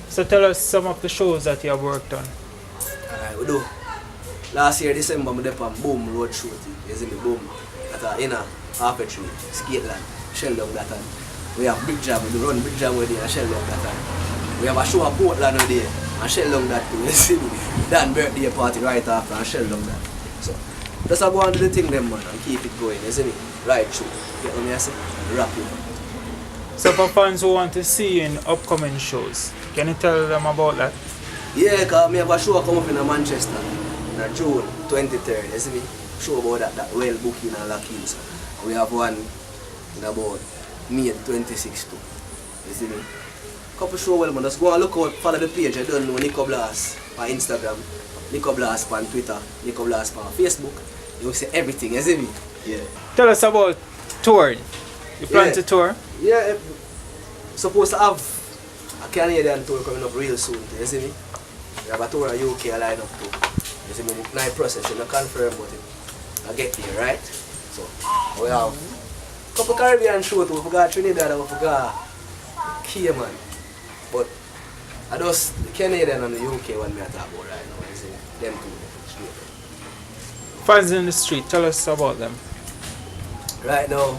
So tell us some of the shows that you have worked on. Alright, we do. Last year, December, I did on Boom Road Show. You see me, Boom. That in a Harper Tree, Skateland, Sheldon that time. We have Big Jam, we do run Big Jam with it and Sheldon that time. We have a show at Portland with it and Sheldon that too. You see me. Dan birthday party right after and Sheldon that. So, just go on to the thing them man and keep it going, you see me? Right through. Get what I say? Wrap it up. So for fans who want to see you in upcoming shows, can you tell them about that? Yeah, because I have a show come up in Manchester in June 23rd, you see me? Show about that well booking and locking. So we have one in about May 26th too. You see me? Couple show well man, just go and look out, follow the page. I don't know Nico Blas on Instagram, Nico Blas on Twitter, Nico Blas on Facebook. You will see everything, you see me? Yeah. Tell us about touring. You plan to tour? Yeah, supposed to have a Canadian tour coming up real soon, you see me? We have a tour in UK lined up too. You see me, it's not process, you not confirm but it. I get there, right? So, we have a couple Caribbean shows too. We forgot Trinidad and we forgot Cayman. But I just the Canadian and the UK one me I talk about right now, you see me? Them two. Fans in the street, tell us about them. Right now,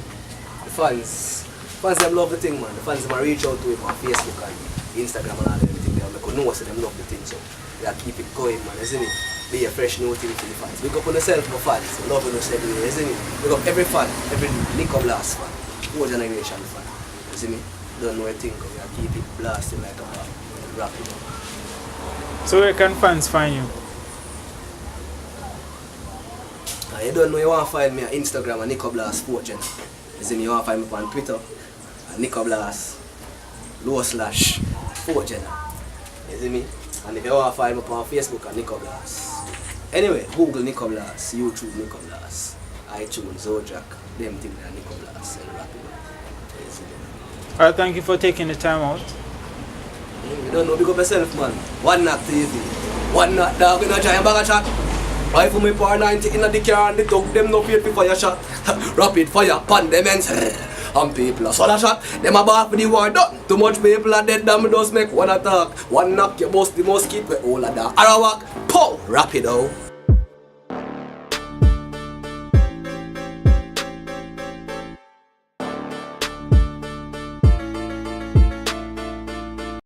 the fans them love the thing man. The fans them reach out to him on Facebook and Instagram and all them thing. They make know so them love the thing. So we have to keep it going man, you see me? Be a fresh new thing for the fans. Big up on yourself my fans. Love us every day, you see me? Big up every fan, every Nico Blas fan. Whole generation fan. You see me? Don't know a thing, we have to keep it blasting like a rap it up. So where can fans find you? You don't know you want to find me on Instagram and Nico Blas Sport Gen. You see me, you want to find me on Twitter and Nico Blas /Sport Gen. You see me? And if you want to find me on Facebook and Nico Blas. Anyway, Google Nico Blas, YouTube Nico Blas, iTunes, Zojak, them things are Nico Blas and rap it up. You see me? Alright, thank you for taking the time out. You don't know, big up yourself man. One knock TV. One knock dog in a giant bag of shot. Rifle me par 90 in the car and the dog them no fear for fire shot. Rapid fire, pandemons. And people are solar shot. Them a bar for the war done. Too much people are dead, damn just make one attack. One knock you bust the mosquito with all of that. Arawak, pow, rapid out.